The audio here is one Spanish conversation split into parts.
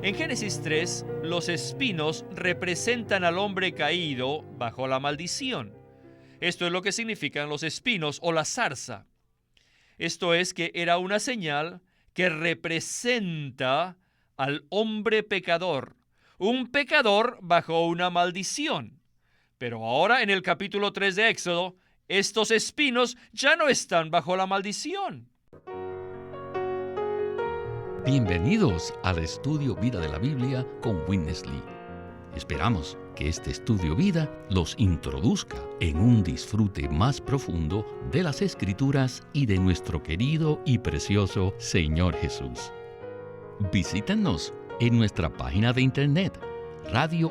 En Génesis 3, los espinos representan al hombre caído bajo la maldición. Esto es lo que significan los espinos o la zarza. Esto es que era una señal que representa al hombre pecador, un pecador bajo una maldición. Pero ahora en el capítulo 3 de Éxodo, estos espinos ya no están bajo la maldición. Bienvenidos al Estudio Vida de la Biblia con Witness Lee. Esperamos que este Estudio Vida los introduzca en un disfrute más profundo de las Escrituras y de nuestro querido y precioso Señor Jesús. Visítenos en nuestra página de internet radiolsm.com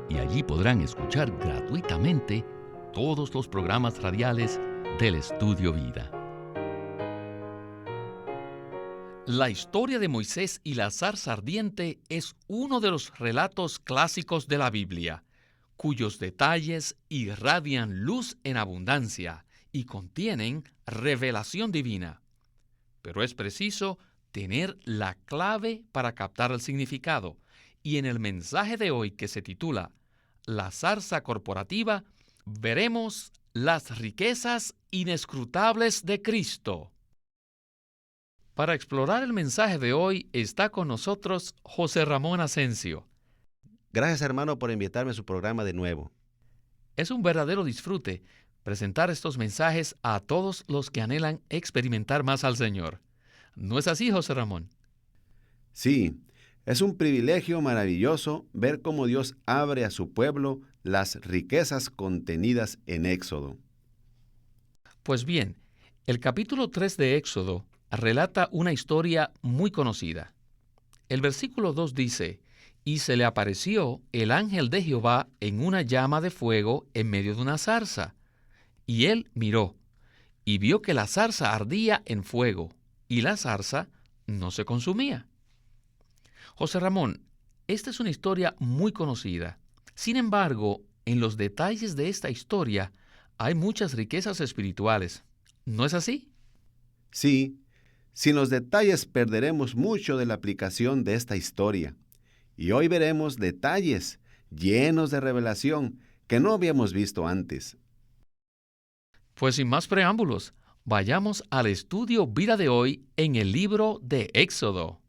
y allí podrán escuchar gratuitamente todos los programas radiales del Estudio Vida. La historia de Moisés y la zarza ardiente es uno de los relatos clásicos de la Biblia, cuyos detalles irradian luz en abundancia y contienen revelación divina. Pero es preciso tener la clave para captar el significado, y en el mensaje de hoy, que se titula La zarza corporativa, veremos las riquezas inescrutables de Cristo. Para explorar el mensaje de hoy está con nosotros José Ramón Asensio. Gracias, hermano, por invitarme a su programa de nuevo. Es un verdadero disfrute presentar estos mensajes a todos los que anhelan experimentar más al Señor. ¿No es así, José Ramón? Sí, es un privilegio maravilloso ver cómo Dios abre a su pueblo las riquezas contenidas en Éxodo. Pues bien, el capítulo 3 de Éxodo relata una historia muy conocida. El versículo 2 dice: «Y se le apareció el ángel de Jehová en una llama de fuego en medio de una zarza. Y él miró, y vio que la zarza ardía en fuego, y la zarza no se consumía». José Ramón, esta es una historia muy conocida. Sin embargo, en los detalles de esta historia hay muchas riquezas espirituales. ¿No es así? Sí, sin los detalles perderemos mucho de la aplicación de esta historia. Y hoy veremos detalles llenos de revelación que no habíamos visto antes. Pues sin más preámbulos, vayamos al estudio vida de hoy en el libro de Éxodo.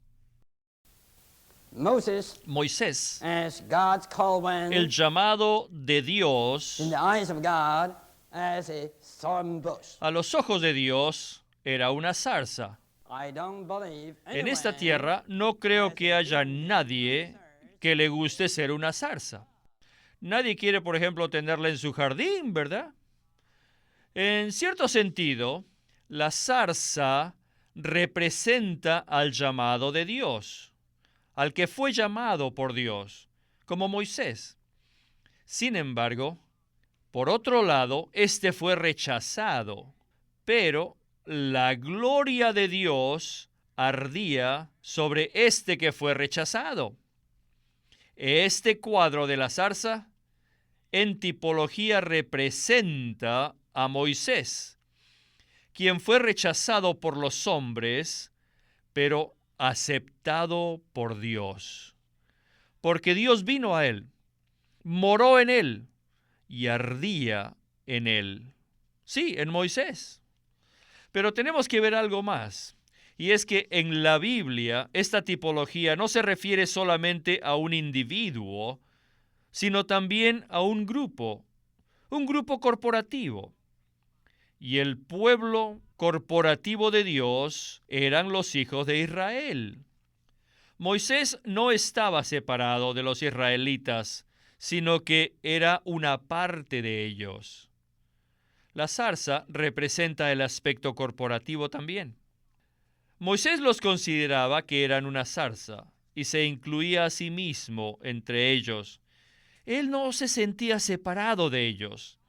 Moisés, as God's called one el llamado de Dios, in the eyes of God as a thorn bush. a los ojos de Dios, era una zarza. I don't believe En esta anyone tierra no creo has que a haya big nadie concern que le guste ser una zarza. Nadie quiere, por ejemplo, tenerla en su jardín, ¿verdad? En cierto sentido, la zarza representa al llamado de Dios, al que fue llamado por Dios, como Moisés. Sin embargo, por otro lado, este fue rechazado, pero la gloria de Dios ardía sobre este que fue rechazado. Este cuadro de la zarza en tipología representa a Moisés, quien fue rechazado por los hombres, pero aceptado por Dios. Porque Dios vino a él, moró en él y ardía en él. Sí, en Moisés. Pero tenemos que ver algo más. Y es que en la Biblia esta tipología no se refiere solamente a un individuo, sino también a un grupo corporativo. Y el pueblo corporativo de Dios eran los hijos de Israel. Moisés no estaba separado de los israelitas, sino que era una parte de ellos. La zarza representa el aspecto corporativo también. Moisés los consideraba que eran una zarza y se incluía a sí mismo entre ellos. Él no se sentía separado de ellos,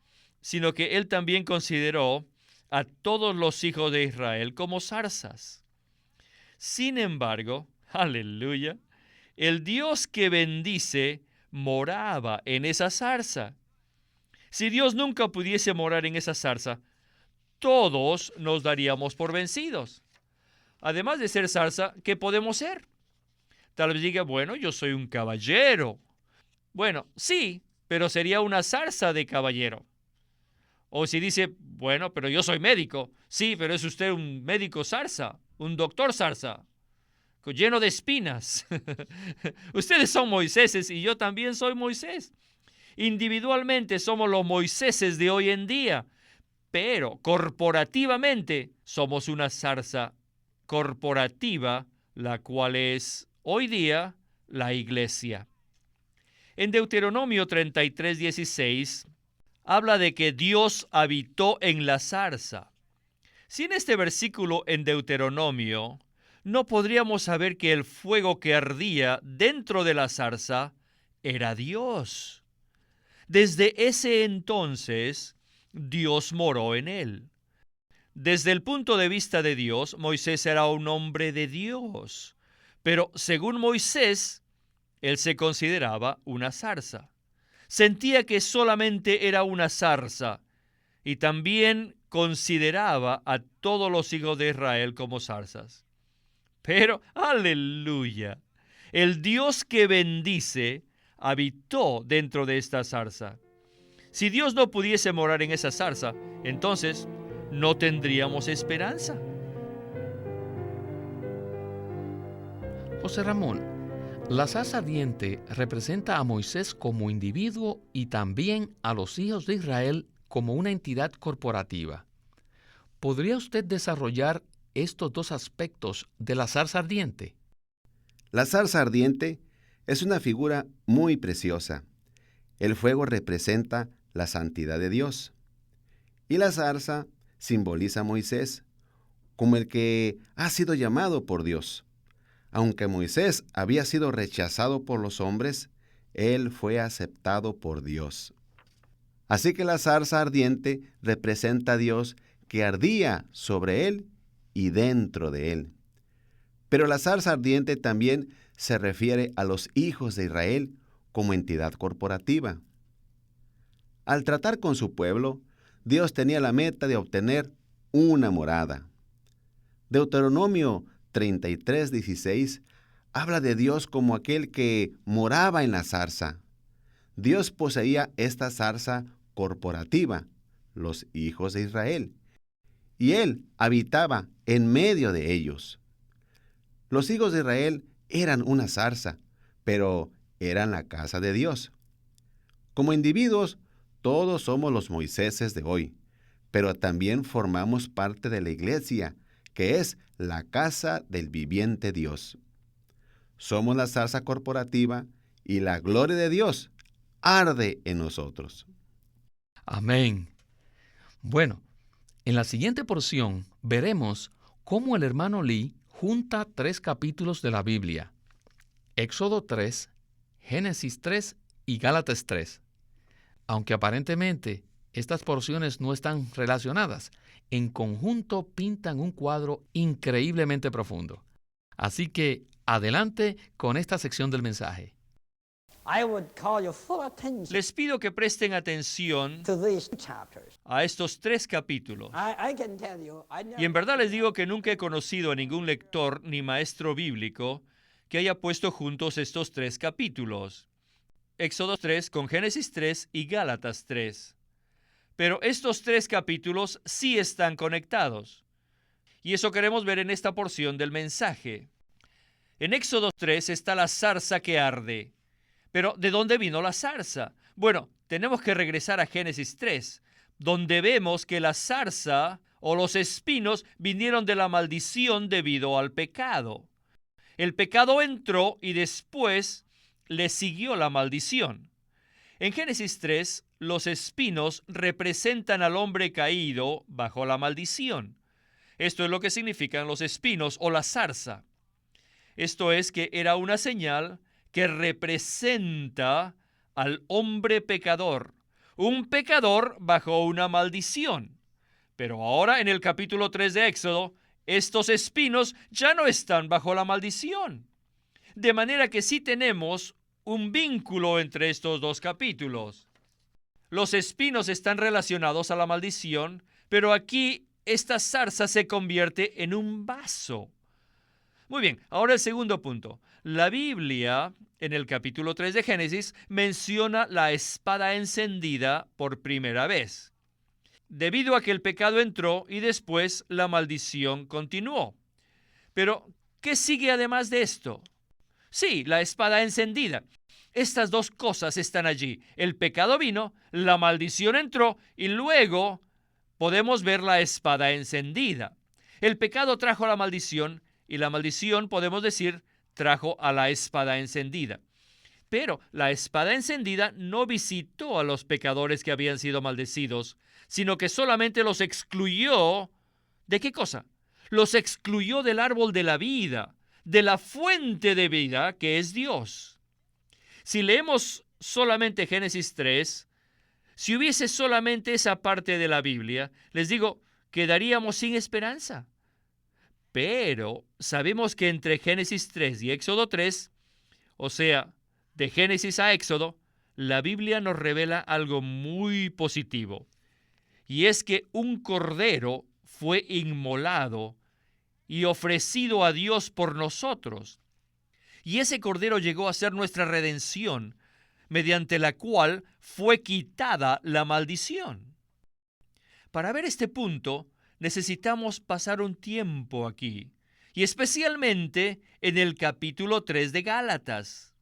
sino que él también consideró a todos los hijos de Israel como zarzas. Sin embargo, aleluya, el Dios que bendice moraba en esa zarza. Si Dios nunca pudiese morar en esa zarza, todos nos daríamos por vencidos. además de ser zarza, ¿qué podemos ser? Tal vez diga, bueno, yo soy un caballero. Bueno, sí, pero sería una zarza de caballero. O si dice, bueno, pero yo soy médico. Sí, pero es usted un médico zarza, un doctor zarza, lleno de espinas. Ustedes son Moiséses y yo también soy Moisés. Individualmente somos los Moiséses de hoy en día, pero corporativamente somos una zarza corporativa, la cual es hoy día la iglesia. En Deuteronomio 33:16 habla de que Dios habitó en la zarza. Si en este versículo en Deuteronomio no podríamos saber que el fuego que ardía dentro de la zarza era Dios. Desde ese entonces, Dios moró en él. Desde el punto de vista de Dios, Moisés era un hombre de Dios. Pero según Moisés, él se consideraba una zarza. Sentía que solamente era una zarza y también consideraba a todos los hijos de Israel como zarzas. Pero, aleluya, el Dios que bendice habitó dentro de esta zarza. Si Dios no pudiese morar en esa zarza, entonces no tendríamos esperanza. José Ramón, la zarza ardiente representa a Moisés como individuo y también a los hijos de Israel como una entidad corporativa. ¿Podría usted desarrollar estos dos aspectos de la zarza ardiente? La zarza ardiente es una figura muy preciosa. El fuego representa la santidad de Dios. Y la zarza simboliza a Moisés como el que ha sido llamado por Dios. Aunque Moisés había sido rechazado por los hombres, él fue aceptado por Dios. Así que la zarza ardiente representa a Dios que ardía sobre él y dentro de él. Pero la zarza ardiente también se refiere a los hijos de Israel como entidad corporativa. Al tratar con su pueblo, Dios tenía la meta de obtener una morada. Deuteronomio 33:16 habla de Dios como aquel que moraba en la zarza. Dios poseía esta zarza corporativa, los hijos de Israel, y Él habitaba en medio de ellos. Los hijos de Israel eran una zarza, pero eran la casa de Dios. Como individuos, todos somos los Moiséses de hoy, pero también formamos parte de la iglesia, que es la casa del viviente Dios. Somos la zarza corporativa y la gloria de Dios arde en nosotros. Amén. Bueno, en la siguiente porción veremos cómo el hermano Lee junta 3 capítulos de la Biblia: Éxodo 3, Génesis 3 y Gálatas 3. Aunque aparentemente estas porciones no están relacionadas, en conjunto pintan un cuadro increíblemente profundo. Así que adelante con esta sección del mensaje. I would call your full attention Les pido que presten atención to these chapters. a estos 3 capítulos. I can tell you, Y en verdad les digo que nunca he conocido a ningún lector ni maestro bíblico que haya puesto juntos estos 3 capítulos. Éxodo 3 con Génesis 3 y Gálatas 3. Pero estos 3 capítulos sí están conectados. Y eso queremos ver en esta porción del mensaje. En Éxodo 3 está la zarza que arde. Pero, ¿de dónde vino la zarza? Bueno, tenemos que regresar a Génesis 3, donde vemos que la zarza o los espinos vinieron de la maldición debido al pecado. El pecado entró y después le siguió la maldición. En Génesis 3, los espinos representan al hombre caído bajo la maldición. Esto es lo que significan los espinos o la zarza. Esto es que era una señal que representa al hombre pecador, un pecador bajo una maldición. Pero ahora en el capítulo 3 de Éxodo, estos espinos ya no están bajo la maldición. De manera que sí tenemos un vínculo entre estos 2 capítulos. Los espinos están relacionados a la maldición, pero aquí esta zarza se convierte en un vaso. Muy bien, ahora el segundo punto. La Biblia, en el capítulo 3 de Génesis, menciona la espada encendida por primera vez, debido a que el pecado entró y después la maldición continuó. Pero, ¿qué sigue además de esto? Sí, la espada encendida. Estas dos cosas están allí. El pecado vino, la maldición entró y luego podemos ver la espada encendida. El pecado trajo la maldición y la maldición, podemos decir, trajo a la espada encendida. Pero la espada encendida no visitó a los pecadores que habían sido maldecidos, sino que solamente los excluyó. ¿De qué cosa? Los excluyó del árbol de la vida, de la fuente de vida que es Dios. Si leemos solamente Génesis 3, si hubiese solamente esa parte de la Biblia, les digo, quedaríamos sin esperanza. Pero sabemos que entre Génesis 3 y Éxodo 3, o sea, de Génesis a Éxodo, la Biblia nos revela algo muy positivo. Y es que un cordero fue inmolado y ofrecido a Dios por nosotros. Y ese cordero llegó a ser nuestra redención, mediante la cual fue quitada la maldición. Para ver este punto, necesitamos pasar un tiempo aquí, y especialmente en el capítulo 3 de Gálatas.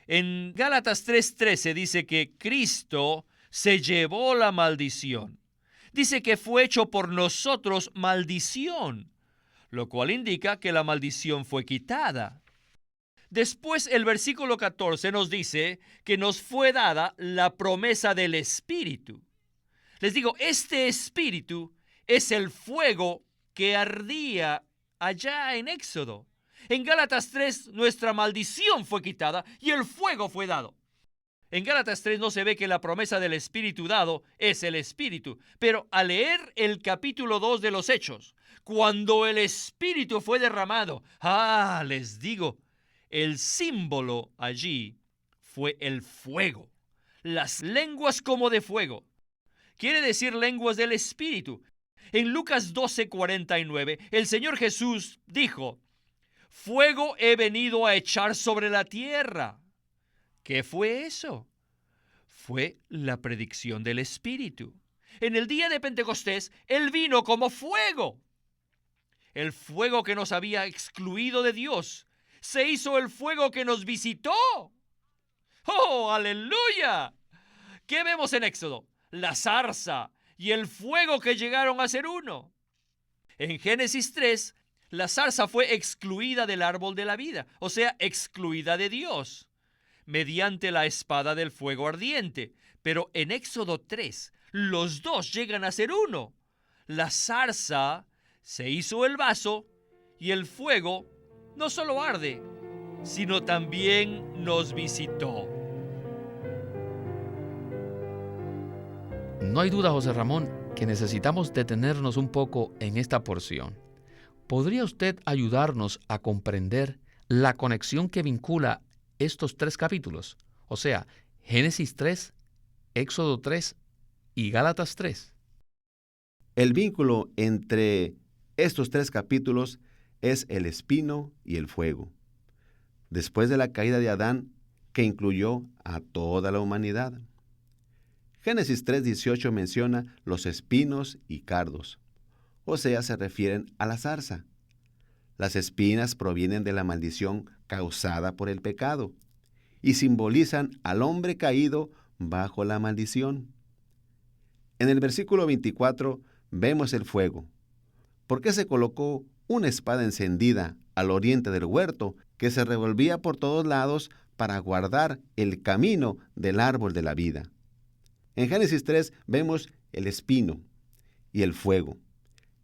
En Gálatas 3:13 dice que Cristo se llevó la maldición. Dice que fue hecho por nosotros maldición, lo cual indica que la maldición fue quitada. Después el versículo 14 nos dice que nos fue dada la promesa del Espíritu. Les digo, este Espíritu es el fuego que ardía allá en Éxodo. En Gálatas 3 nuestra maldición fue quitada y el fuego fue dado. En Gálatas 3 no se ve que la promesa del Espíritu dado es el Espíritu, pero al leer el capítulo 2 de los Hechos, cuando el Espíritu fue derramado, les digo, el símbolo allí fue el fuego. Las lenguas como de fuego. Quiere decir lenguas del Espíritu. En Lucas 12:49, el Señor Jesús dijo, fuego he venido a echar sobre la tierra. ¿Qué fue eso? Fue la predicción del Espíritu. En el día de Pentecostés, Él vino como fuego. El fuego que nos había excluido de Dios se hizo el fuego que nos visitó. ¡Oh, aleluya! ¿Qué vemos en Éxodo? La zarza y el fuego que llegaron a ser uno. En Génesis 3, la zarza fue excluida del árbol de la vida, o sea, excluida de Dios, mediante la espada del fuego ardiente. Pero en Éxodo 3, los dos llegan a ser uno. La zarza se hizo el vaso y el fuego no solo arde, sino también nos visitó. No hay duda, José Ramón, que necesitamos detenernos un poco en esta porción. ¿Podría usted ayudarnos a comprender la conexión que vincula estos tres capítulos? O sea, Génesis 3, Éxodo 3 y Gálatas 3. El vínculo entre estos tres capítulos es el espino y el fuego. Después de la caída de Adán, que incluyó a toda la humanidad. Génesis 3:18 menciona los espinos y cardos, o sea, se refieren a la zarza. Las espinas provienen de la maldición causada por el pecado y simbolizan al hombre caído bajo la maldición. En el versículo 24 vemos el fuego. ¿Por qué se colocó una espada encendida al oriente del huerto que se revolvía por todos lados para guardar el camino del árbol de la vida? En Génesis 3 vemos el espino y el fuego.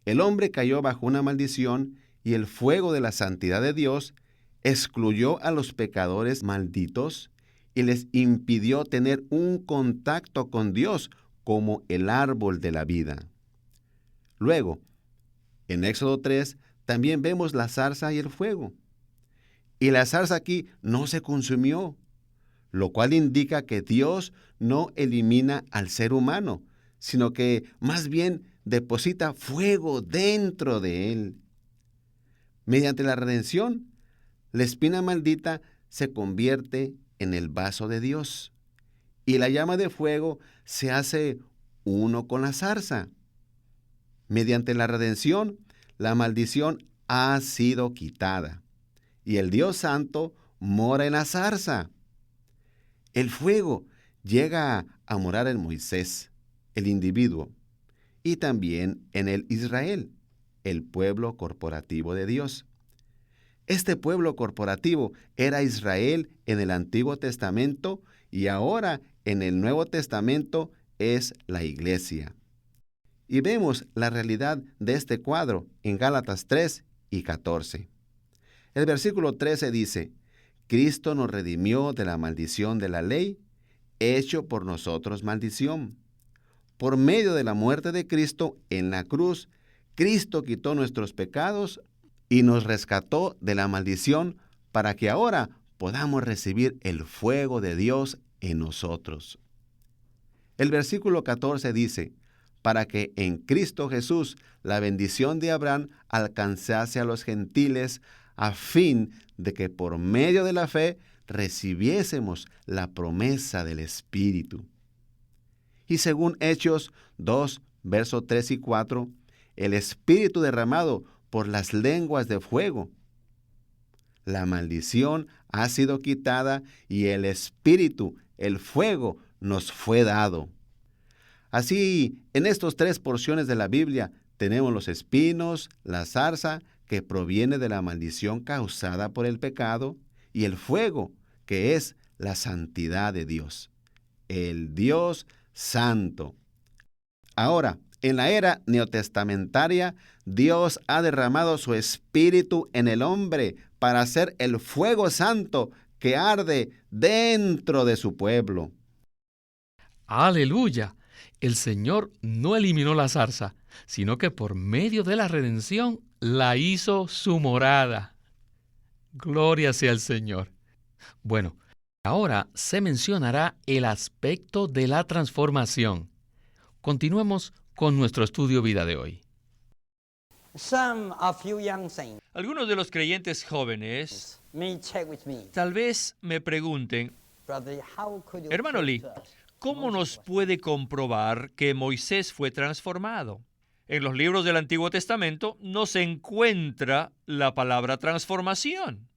El hombre cayó bajo una maldición y el fuego de la santidad de Dios excluyó a los pecadores malditos y les impidió tener un contacto con Dios como el árbol de la vida. Luego, en Éxodo 3 también vemos la zarza y el fuego. Y la zarza aquí no se consumió, lo cual indica que Dios no elimina al ser humano, sino que más bien deposita fuego dentro de él. Mediante la redención, la espina maldita se convierte en el vaso de Dios y la llama de fuego se hace uno con la zarza. Mediante la redención, la maldición ha sido quitada y el Dios Santo mora en la zarza. El fuego llega a morar en Moisés, el individuo, y también en el Israel, el pueblo corporativo de Dios. Este pueblo corporativo era Israel en el Antiguo Testamento y ahora en el Nuevo Testamento es la iglesia. Y vemos la realidad de este cuadro en Gálatas 3 y 14. El versículo 13 dice: Cristo nos redimió de la maldición de la ley, hecho por nosotros maldición. Por medio de la muerte de Cristo en la cruz, Cristo quitó nuestros pecados y nos rescató de la maldición para que ahora podamos recibir el fuego de Dios en nosotros. El versículo 14 dice: para que en Cristo Jesús la bendición de Abraham alcanzase a los gentiles, a fin de que por medio de la fe recibiésemos la promesa del Espíritu. Y según Hechos 2, versos 3 y 4, el Espíritu derramado por las lenguas de fuego. La maldición ha sido quitada y el Espíritu, el fuego, nos fue dado. Así, en estas 3 porciones de la Biblia tenemos los espinos, la zarza, que proviene de la maldición causada por el pecado, y el fuego, que es la santidad de Dios, el Dios Santo. Ahora, en la era neotestamentaria, Dios ha derramado su Espíritu en el hombre para hacer el fuego santo que arde dentro de su pueblo. ¡Aleluya! El Señor no eliminó la zarza, sino que por medio de la redención la hizo su morada. Gloria sea al Señor. Bueno, ahora se mencionará el aspecto de la transformación. Continuemos con nuestro estudio vida de hoy. Algunos de los creyentes jóvenes tal vez me pregunten: Hermano Lee, ¿cómo nos puede comprobar que Moisés fue transformado? En los libros del Antiguo Testamento no se encuentra la palabra transformación.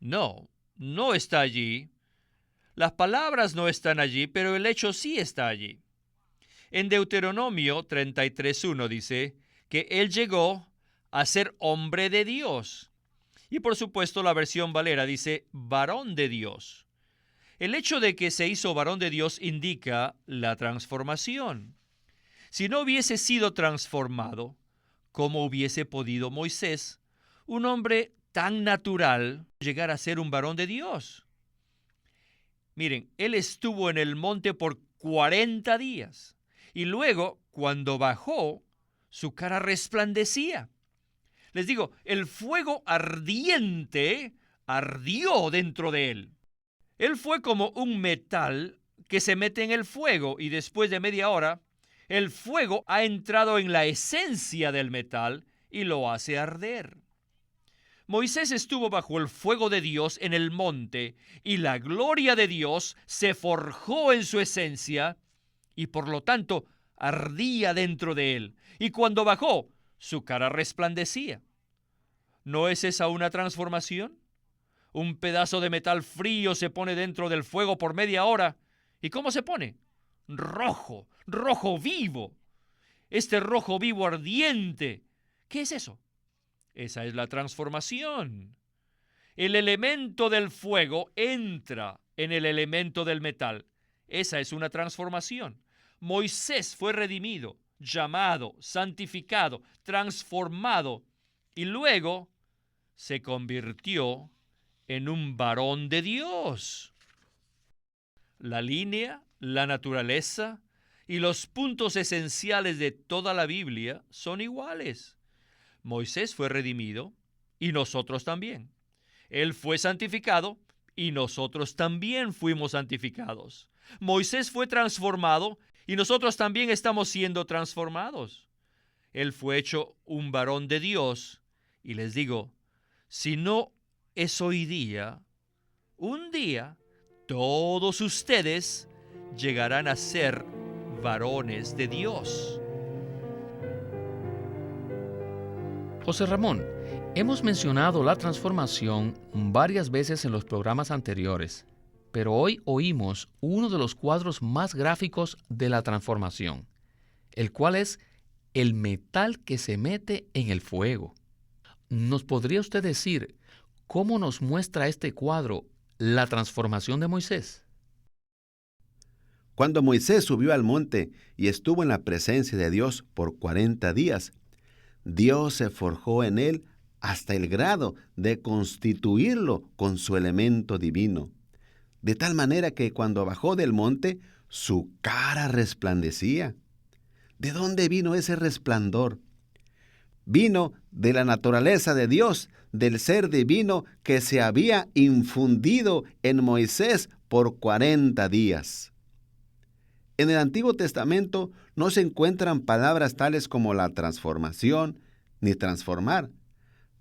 No está allí. Las palabras no están allí, pero el hecho sí está allí. En Deuteronomio 33:1 dice que él llegó a ser hombre de Dios. Y por supuesto la versión Valera dice varón de Dios. El hecho de que se hizo varón de Dios indica la transformación. Si no hubiese sido transformado, ¿cómo hubiese podido Moisés, un hombre tan natural, llegar a ser un varón de Dios? Miren, él estuvo en el monte por 40 días y luego, cuando bajó, su cara resplandecía. Les digo, el fuego ardiente ardió dentro de él. Él fue como un metal que se mete en el fuego y después de media hora, el fuego ha entrado en la esencia del metal y lo hace arder. Moisés estuvo bajo el fuego de Dios en el monte y la gloria de Dios se forjó en su esencia y por lo tanto ardía dentro de él. Y cuando bajó, su cara resplandecía. ¿No es esa una transformación? Un pedazo de metal frío se pone dentro del fuego por media hora. ¿Y cómo se pone? Rojo, rojo vivo. Este rojo vivo ardiente. ¿Qué es eso? Esa es la transformación. El elemento del fuego entra en el elemento del metal. Esa es una transformación. Moisés fue redimido, llamado, santificado, transformado y luego se convirtió en un varón de Dios. La línea, la naturaleza y los puntos esenciales de toda la Biblia son iguales. Moisés fue redimido y nosotros también. Él fue santificado y nosotros también fuimos santificados. Moisés fue transformado y nosotros también estamos siendo transformados. Él fue hecho un varón de Dios y les digo, Si no es hoy día, un día todos ustedes llegarán a ser varones de Dios. José Ramón, hemos mencionado la transformación varias veces en los programas anteriores, pero hoy oímos uno de los cuadros más gráficos de la transformación, el cual es el metal que se mete en el fuego. ¿Nos podría usted decir cómo nos muestra este cuadro la transformación de Moisés? Cuando Moisés subió al monte y estuvo en la presencia de Dios por 40 días, Dios se forjó en él hasta el grado de constituirlo con su elemento divino, de tal manera que cuando bajó del monte, su cara resplandecía. ¿De dónde vino ese resplandor? Vino de la naturaleza de Dios, del ser divino que se había infundido en Moisés por 40 días. En el Antiguo Testamento no se encuentran palabras tales como la transformación ni transformar,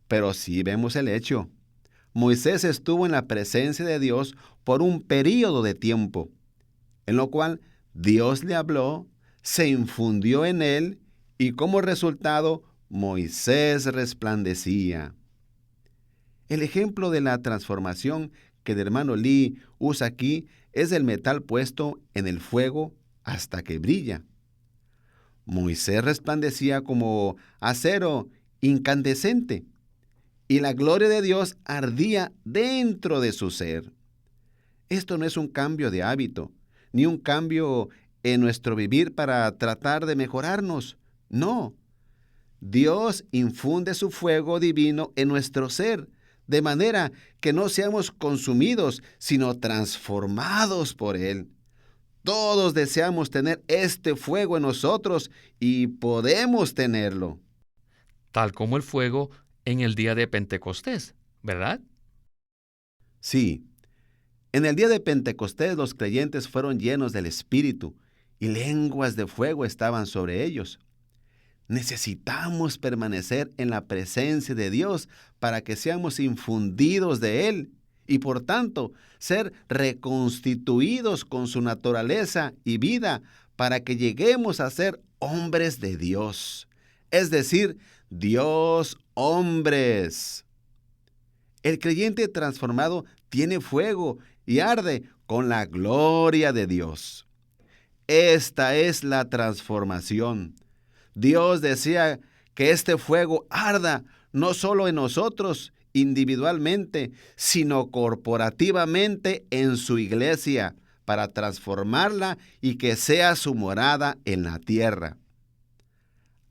pero sí vemos el hecho. Moisés estuvo en la presencia de Dios por un período de tiempo, en lo cual Dios le habló, se infundió en él y como resultado Moisés resplandecía. El ejemplo de la transformación que el hermano Lee usa aquí es el metal puesto en el fuego hasta que brilla. Moisés resplandecía como acero incandescente y la gloria de Dios ardía dentro de su ser. Esto no es un cambio de hábito, ni un cambio en nuestro vivir para tratar de mejorarnos. No. Dios infunde su fuego divino en nuestro ser, de manera que no seamos consumidos, sino transformados por Él. Todos deseamos tener este fuego en nosotros y podemos tenerlo. Tal como el fuego en el día de Pentecostés, ¿verdad? Sí. En el día de Pentecostés los creyentes fueron llenos del Espíritu y lenguas de fuego estaban sobre ellos. Necesitamos permanecer en la presencia de Dios para que seamos infundidos de Él y por tanto ser reconstituidos con su naturaleza y vida para que lleguemos a ser hombres de Dios, es decir, Dios hombres. El creyente transformado tiene fuego y arde con la gloria de Dios. Esta es la transformación. Dios desea que este fuego arda no solo en nosotros individualmente, sino corporativamente en su iglesia, para transformarla y que sea su morada en la tierra.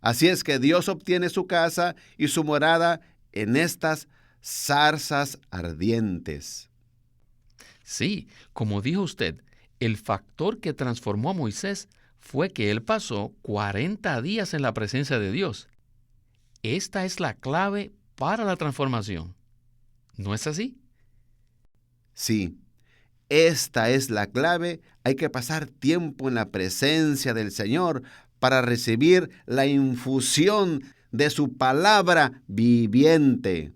Así es que Dios obtiene su casa y su morada en estas zarzas ardientes. Sí, como dijo usted, el factor que transformó a Moisés fue que él pasó 40 días en la presencia de Dios. Esta es la clave para la transformación. ¿No es así? Sí, esta es la clave. Hay que pasar tiempo en la presencia del Señor para recibir la infusión de su palabra viviente.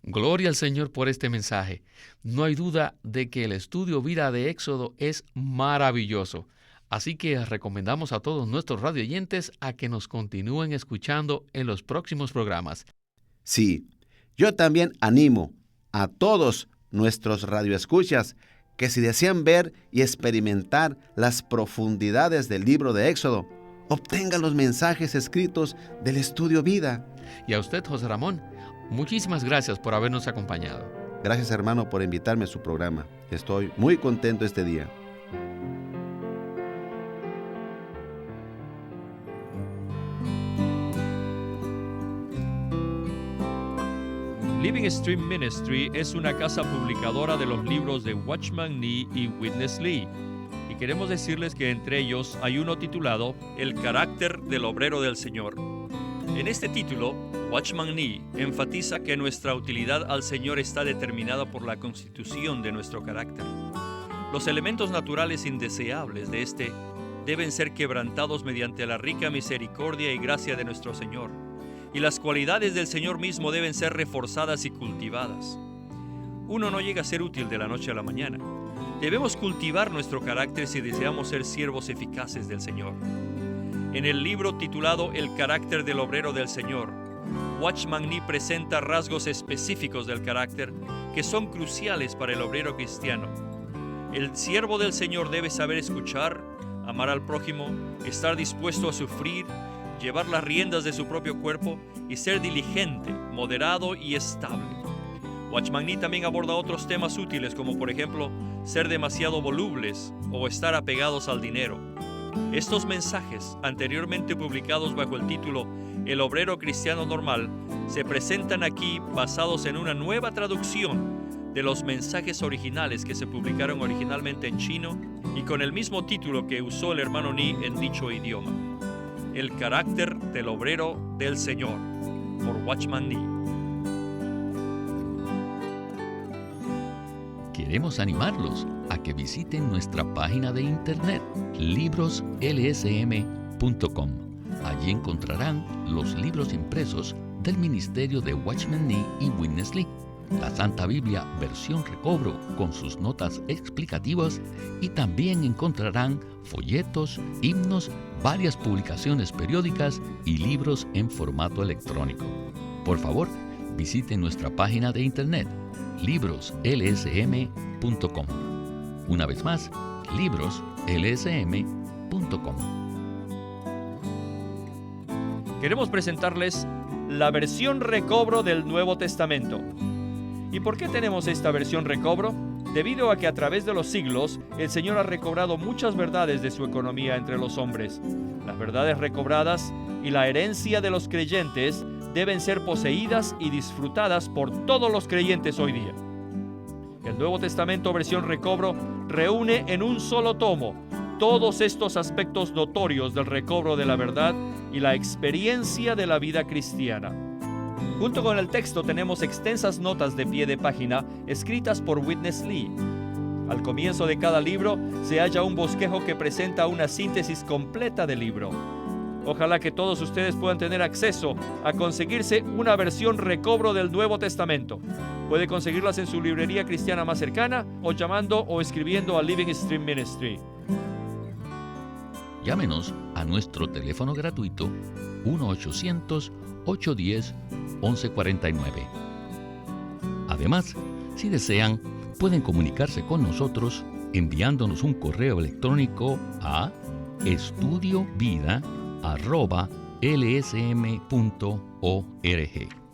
Gloria al Señor por este mensaje. No hay duda de que el estudio Vida de Éxodo es maravilloso. Así que recomendamos a todos nuestros radioyentes a que nos continúen escuchando en los próximos programas. Sí, yo también animo a todos nuestros radioescuchas que si desean ver y experimentar las profundidades del libro de Éxodo, obtengan los mensajes escritos del estudio Vida. Y a usted, José Ramón, muchísimas gracias por habernos acompañado. Gracias, hermano, por invitarme a su programa. Estoy muy contento este día. Living Stream Ministry es una casa publicadora de los libros de Watchman Nee y Witness Lee. Y queremos decirles que entre ellos hay uno titulado El carácter del obrero del Señor. En este título, Watchman Nee enfatiza que nuestra utilidad al Señor está determinada por la constitución de nuestro carácter. Los elementos naturales indeseables de este deben ser quebrantados mediante la rica misericordia y gracia de nuestro Señor. y las cualidades del Señor mismo deben ser reforzadas y cultivadas. Uno no llega a ser útil de la noche a la mañana. Debemos cultivar nuestro carácter si deseamos ser siervos eficaces del Señor. En el libro titulado El carácter del obrero del Señor, Watchman Nee presenta rasgos específicos del carácter que son cruciales para el obrero cristiano. El siervo del Señor debe saber escuchar, amar al prójimo, estar dispuesto a sufrir, llevar las riendas de su propio cuerpo y ser diligente, moderado y estable. Watchman Nee también aborda otros temas útiles como por ejemplo ser demasiado volubles o estar apegados al dinero. Estos mensajes, anteriormente publicados bajo el título El obrero cristiano normal, se presentan aquí basados en una nueva traducción de los mensajes originales que se publicaron originalmente en chino y con el mismo título que usó el hermano Nee en dicho idioma. El carácter del obrero del Señor, por Watchman Nee. Queremos animarlos a que visiten nuestra página de internet libroslsm.com. Allí encontrarán los libros impresos del ministerio de Watchman Nee y Witness Lee, la Santa Biblia versión recobro con sus notas explicativas, y también encontrarán folletos, himnos, varias publicaciones periódicas y libros en formato electrónico. Por favor, visiten nuestra página de internet libroslsm.com. Una vez más, libroslsm.com. Queremos presentarles la versión recobro del Nuevo Testamento. ¿Y por qué tenemos esta versión recobro? Debido a que a través de los siglos el Señor ha recobrado muchas verdades de su economía entre los hombres. Las verdades recobradas y la herencia de los creyentes deben ser poseídas y disfrutadas por todos los creyentes hoy día. El Nuevo Testamento versión recobro reúne en un solo tomo todos estos aspectos notorios del recobro de la verdad y la experiencia de la vida cristiana. Junto con el texto tenemos extensas notas de pie de página escritas por Witness Lee. Al comienzo de cada libro se halla un bosquejo que presenta una síntesis completa del libro. Ojalá que todos ustedes puedan tener acceso a conseguirse una versión recobro del Nuevo Testamento. Puede conseguirlas en su librería cristiana más cercana o llamando o escribiendo a Living Stream Ministry. Llámenos a nuestro teléfono gratuito 1-800-810-1149. Además, si desean, pueden comunicarse con nosotros enviándonos un correo electrónico a estudiovida@lsm.org.